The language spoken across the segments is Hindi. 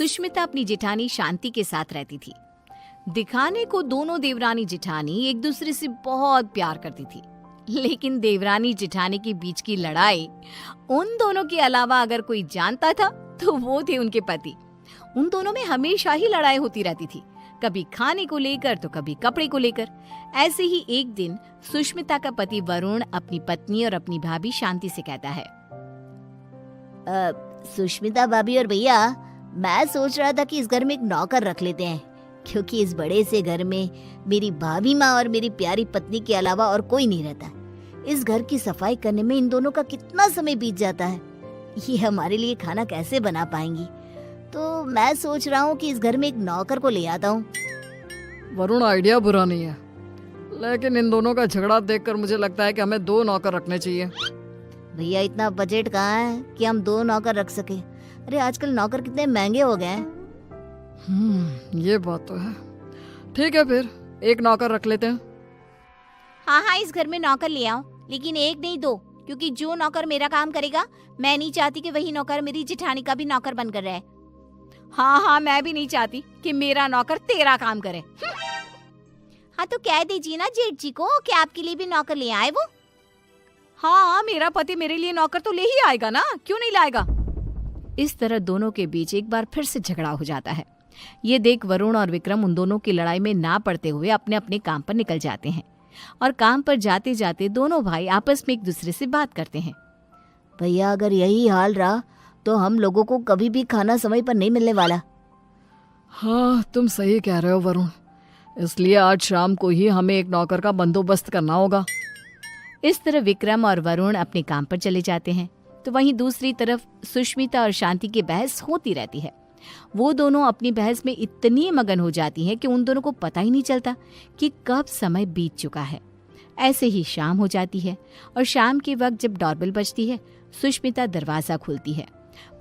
सुष्मिता अपनी जेठानी शांति के साथ रहती थी। दिखाने को दोनों देवरानी जेठानी एक दूसरे से बहुत प्यार करती थी, लेकिन देवरानी जेठानी के बीच की लड़ाई उन दोनों के अलावा अगर कोई जानता था तो वो थे उनके पति। उन दोनों में हमेशा ही लड़ाई होती रहती थी, कभी खाने को लेकर तो कभी कपड़े को लेकर। ऐसे ही एक दिन सुष्मिता का पति वरुण अपनी पत्नी और अपनी भाभी शांति से कहता है, सुष्मिता भाभी और भैया, मैं सोच रहा था कि इस घर में एक नौकर रख लेते हैं, क्योंकि इस बड़े से घर में मेरी भाभी माँ और मेरी प्यारी पत्नी के अलावा और कोई नहीं रहता। इस घर की सफाई करने में इन दोनों का कितना समय बीत जाता है, ये हमारे लिए खाना कैसे बना पाएंगी। तो मैं सोच रहा हूँ कि इस घर में एक नौकर को ले आता हूँ। वरुण, आइडिया बुरा नहीं है, लेकिन इन दोनों का झगड़ा देखकर मुझे लगता है कि हमें 2 नौकर रखने चाहिए। भैया, इतना बजट कहाँ है कि हम 2 नौकर रख सके। अरे आजकल नौकर कितने महंगे हो गए हैं। ये बात तो है। ठीक है, फिर 1 नौकर रख लेते हैं। हाँ, इस घर में नौकर ले आओ, लेकिन 1 नहीं 2, क्योंकि जो नौकर मेरा काम करेगा, मैं नहीं चाहती कि वही नौकर मेरी जेठानी का भी नौकर बनकर रहे। हाँ, मैं भी नहीं चाहती कि मेरा नौकर तेरा काम करे। हाँ, तो कह दीजिए ना जेठ जी को कि आपके लिए भी नौकर ले आए वो। हाँ, मेरा पति मेरे लिए नौकर तो ले ही आएगा ना, क्यों नहीं लाएगा। इस तरह दोनों के बीच एक बार फिर से झगड़ा हो जाता है। ये देख वरुण और विक्रम उन दोनों की लड़ाई में ना पड़ते हुए अपने अपने काम पर निकल जाते हैं, और काम पर जाते जाते दोनों भाई आपस में एक दूसरे से बात करते हैं। भैया, अगर यही हाल रहा तो हम लोगों को कभी भी खाना समय पर नहीं मिलने वाला। हाँ, तुम सही कह रहे हो वरुण, इसलिए आज शाम को ही हमें एक नौकर का बंदोबस्त करना होगा। इस तरह विक्रम और वरुण अपने काम पर चले जाते हैं, तो वहीं दूसरी तरफ सुष्मिता और शांति की बहस होती रहती है। वो दोनों अपनी बहस में इतनी मगन हो जाती हैं कि उन दोनों को पता ही नहीं चलता कि कब समय बीत चुका है। ऐसे ही शाम हो जाती है, और शाम के वक्त जब डोरबेल बजती है, सुष्मिता दरवाजा खोलती है।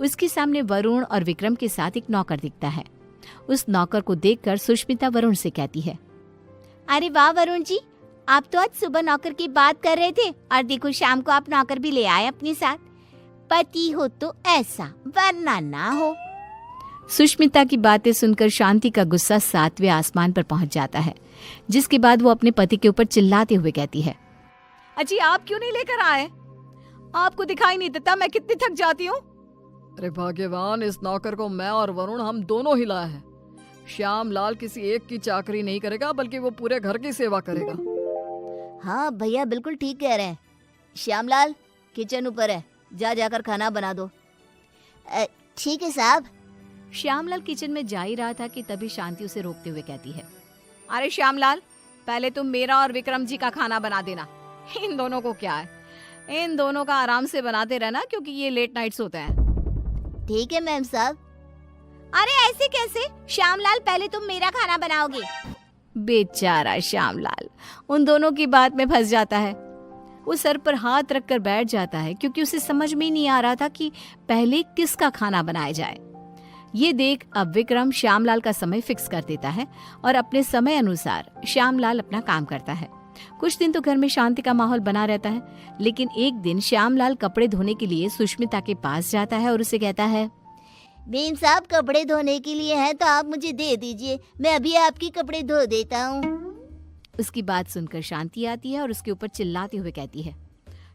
उसके सामने वरुण और विक्रम के साथ एक नौकर दिखता है। उस नौकर को देखकर सुष्मिता वरुण से कहती है, अरे वाह वरुण जी, आप तो आज सुबह नौकर की बात कर रहे थे, और देखो शाम को आप नौकर भी ले आए अपने साथ। पति हो तो ऐसा, वरना ना हो। सुष्मिता की बातें सुनकर शांति का गुस्सा 7वें आसमान पर पहुंच जाता है, जिसके बाद वो अपने पति के ऊपर चिल्लाते हुए कहती है, अजी आप क्यों नहीं लेकर आए? आपको दिखाई नहीं देता मैं कितनी थक जाती हूँ? अरे भाग्यवान, इस नौकर को मैं और वरुण हम दोनों ही लाए हैं। श्याम लाल किसी एक की चाकरी नहीं करेगा, बल्कि वो पूरे घर की सेवा करेगा। हाँ भैया, बिल्कुल ठीक कह रहे हैं। श्यामलाल, किचन ऊपर है, जाकर खाना बना दो। ठीक है साहब। श्यामलाल किचन में जा ही रहा था कि तभी शांति उसे रोकते हुए कहती है, अरे श्यामलाल, पहले तुम मेरा और विक्रम जी का खाना बना देना। इन दोनों को क्या है, इन दोनों का आराम से बनाते रहना, क्योंकि ये लेट नाइट्स होते हैं। ठीक है मैम साहब। अरे ऐसे कैसे? श्यामलाल, पहले तुम मेरा खाना बनाओगे। बेचारा श्यामलाल उन दोनों की बात में फंस जाता है। वो सर पर हाथ रखकर बैठ जाता है, क्योंकि उसे समझ में ही नहीं आ रहा था कि पहले किसका खाना बनाया जाए। ये देख अब विक्रम श्यामलाल का समय फिक्स कर देता है, और अपने समय अनुसार श्यामलाल अपना काम करता है। कुछ दिन तो घर में शांति का माहौल बना रहता है, लेकिन एक दिन श्यामलाल कपड़े धोने के लिए सुष्मिता के पास जाता है और उसे कहता है, बेन साहब, कपड़े धोने के लिए हैं तो आप मुझे दे दीजिए, मैं अभी आपके कपड़े धो देता हूँ। उसकी बात सुनकर शांति आती है और उसके ऊपर चिल्लाते हुए कहती है,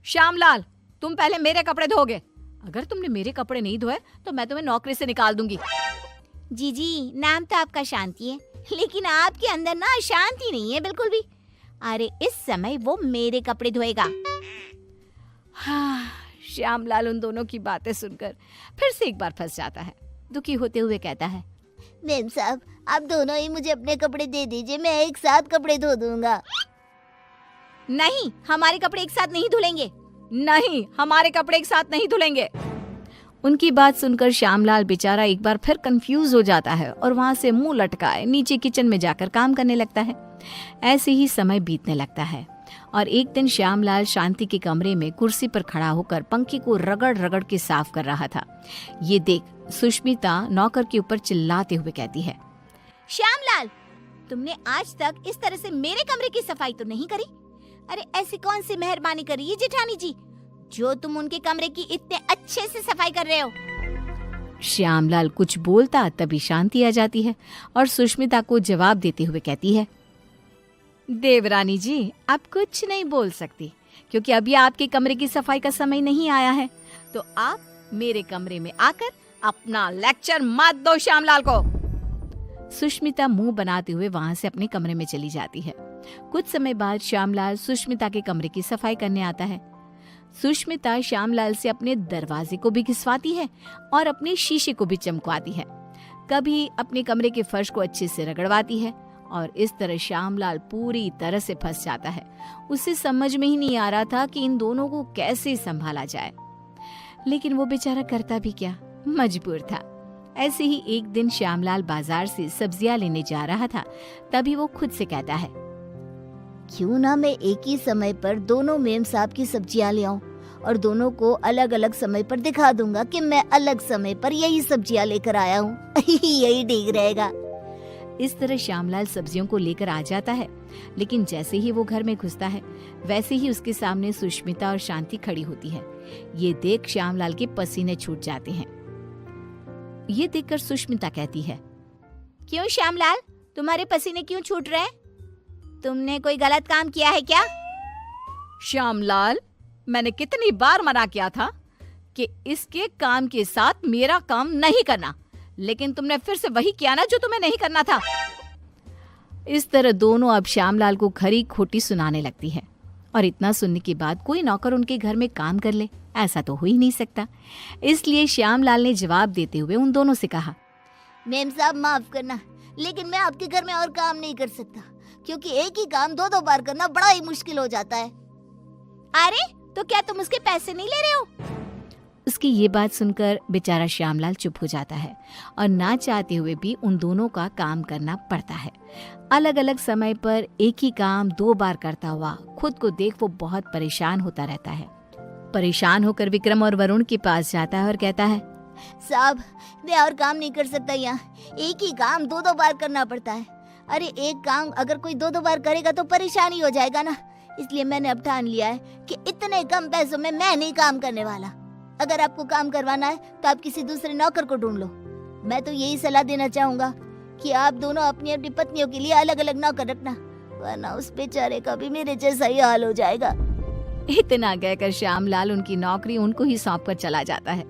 श्यामलाल, तुम पहले मेरे कपड़े धोगे। अगर तुमने मेरे कपड़े नहीं धोए तो मैं तुम्हें नौकरी से निकाल दूंगी। जी, नाम तो आपका शांति है, लेकिन आपके अंदर ना शांति नहीं है बिल्कुल भी। अरे इस समय वो मेरे कपड़े धोएगा। हाँ, श्यामलाल उन दोनों की बातें सुनकर फिर से एक बार फंस जाता है। दुखी होते हुए कहता है, मैम साहब, आप दोनों ही मुझे अपने कपड़े दे दीजिए, मैं एक साथ कपड़े धो दूंगा। नहीं, हमारे कपड़े एक साथ नहीं धुलेंगे। नहीं, हमारे कपड़े एक साथ नहीं धुलेंगे। उनकी बात सुनकर श्यामलाल बेचारा एक बार फिर कंफ्यूज हो जाता है, और वहां से मुंह लटकाए नीचे किचन में जाकर काम करने लगता है। ऐसे ही समय बीतने लगता है, और एक दिन श्यामलाल शांति के कमरे में कुर्सी पर खड़ा होकर पंखे को रगड़ रगड़ के साफ कर रहा था। ये देख सुष्मिता नौकर के ऊपर चिल्लाते हुए कहती है, श्यामलाल, तुमने आज तक इस तरह से मेरे कमरे की सफाई तो नहीं करी। अरे ऐसी कौन सी मेहरबानी करी है जेठानी जी, जो तुम उनके कमरे की इतने अच्छे से सफाई कर रहे हो। श्यामलाल कुछ बोलता तभी शांति आ जाती है और सुष्मिता को जवाब देते हुए कहती है, देवरानी जी, आप कुछ नहीं बोल सकती क्योंकि अभी आपके कमरे की सफाई का समय नहीं आया है, तो आप मेरे कमरे में आकर अपना लेक्चर मत दो श्यामलाल को। सुष्मिता मुंह बनाते हुए वहां से अपने कमरे में चली जाती है। कुछ समय बाद श्यामलाल सुष्मिता के कमरे की सफाई करने आता है। सुष्मिता श्यामलाल से अपने दरवाजे को भी घिसवाती है और अपने शीशे को भी चमकवाती है। कभी अपने कमरे के फर्श को अच्छे से रगड़वाती है और इस तरह श्यामलाल पूरी तरह से फंस जाता है। उसे समझ में ही नहीं आ रहा था कि इन दोनों को कैसे संभाला जाए, लेकिन वो बेचारा करता भी क्या, मजबूर था। ऐसे ही एक दिन श्यामलाल बाजार से सब्जियां लेने जा रहा था, तभी वो खुद से कहता है, क्यों ना मैं एक ही समय पर दोनों मेम साहब की सब्जियां ले आऊं और दोनों को अलग अलग समय पर दिखा दूंगा कि मैं अलग समय पर यही सब्जियां लेकर आया हूँ। यही ठीक रहेगा। इस तरह श्यामलाल सब्जियों को लेकर आ जाता है, लेकिन जैसे ही वो घर में घुसता है वैसे ही उसके सामने सुष्मिता और शांति खड़ी होती है। ये देख श्यामलाल के पसीने छूट जाते हैं। ये देखकर सुष्मिता कहती है, क्यों श्यामलाल, तुम्हारे पसीने क्यों छूट रहे हैं? तुमने कोई गलत काम किया है क्या? श्यामलाल, मैंने कितनी बार मना किया था कि इसके काम के साथ मेरा काम नहीं करना, लेकिन तुमने फिर से वही किया ना जो तुम्हें नहीं करना था। इस तरह दोनों अब श्यामलाल को खरी खोटी सुनाने लगती है और इतना सुनने के बाद कोई नौकर उनके घर में काम कर ले, ऐसा तो हो ही नहीं सकता। इसलिए श्यामलाल ने जवाब देते हुए उन दोनों से कहा, मेम साहब माफ करना, लेकिन मैं आपके घर में और काम नहीं कर सकता क्योंकि एक ही काम दो बार करना बड़ा ही मुश्किल हो जाता है। अरे तो क्या तुम उसके पैसे नहीं ले रहे हो? उसकी ये बात सुनकर बेचारा श्यामलाल चुप हो जाता है और ना चाहते हुए भी उन दोनों का काम करना पड़ता है। अलग अलग समय पर एक ही काम 2 बार करता हुआ खुद को देख वो बहुत परेशान होता रहता है। परेशान होकर विक्रम और वरुण के पास जाता है और कहता है, साहब मैं और काम नहीं कर सकता, यहाँ एक ही काम 2 बार करना पड़ता है। अरे एक काम अगर कोई 2 बार करेगा तो परेशानी हो जाएगा ना, इसलिए मैंने अब ठान लिया है कि इतने कम पैसों में मैं नहीं काम करने वाला। अगर आपको काम करवाना है तो आप किसी दूसरे नौकर को ढूंढ लो। मैं तो यही सलाह देना चाहूंगा कि आप दोनों अपनी अपनी पत्नियों के लिए अलग अलग नौकर रखना, वरना उस बेचारे का भी मेरे जैसा ही हाल हो जाएगा। इतना कहकर श्यामलाल उनकी नौकरी उनको ही सौंप कर चला जाता है।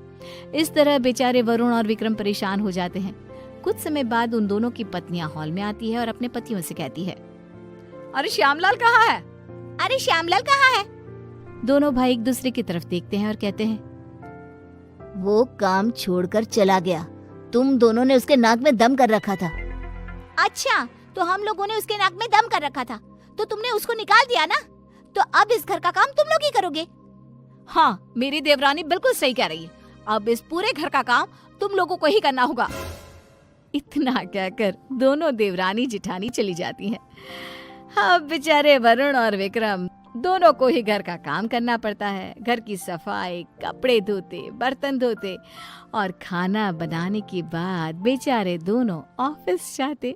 इस तरह बेचारे वरुण और विक्रम परेशान हो जाते हैं। कुछ समय बाद उन दोनों की पत्नियां हॉल में आती है और अपने पतियों से कहती है, अरे श्यामलाल कहाँ है? अरे श्यामलाल कहाँ है? दोनों भाई एक दूसरे की तरफ देखते हैं और कहते हैं, वो काम छोड़कर चला गया, तुम दोनों ने उसके नाक में दम कर रखा था। अच्छा, तो हम लोगों ने उसके नाक में दम कर रखा था तो तुमने उसको निकाल दिया ना, तो अब इस घर का काम तुम लोग ही करोगे। हाँ, मेरी देवरानी बिल्कुल सही कह रही है, अब इस पूरे घर का काम तुम लोगों को ही करना होगा। इतना कहकर दोनों देवरानी जिठानी चली जाती हैं। अब बेचारे वरुण और विक्रम दोनों को ही घर का काम करना पड़ता है। घर की सफाई, कपड़े धोते, बर्तन धोते और खाना बनाने के बाद बेचारे दोनों ऑफिस जाते।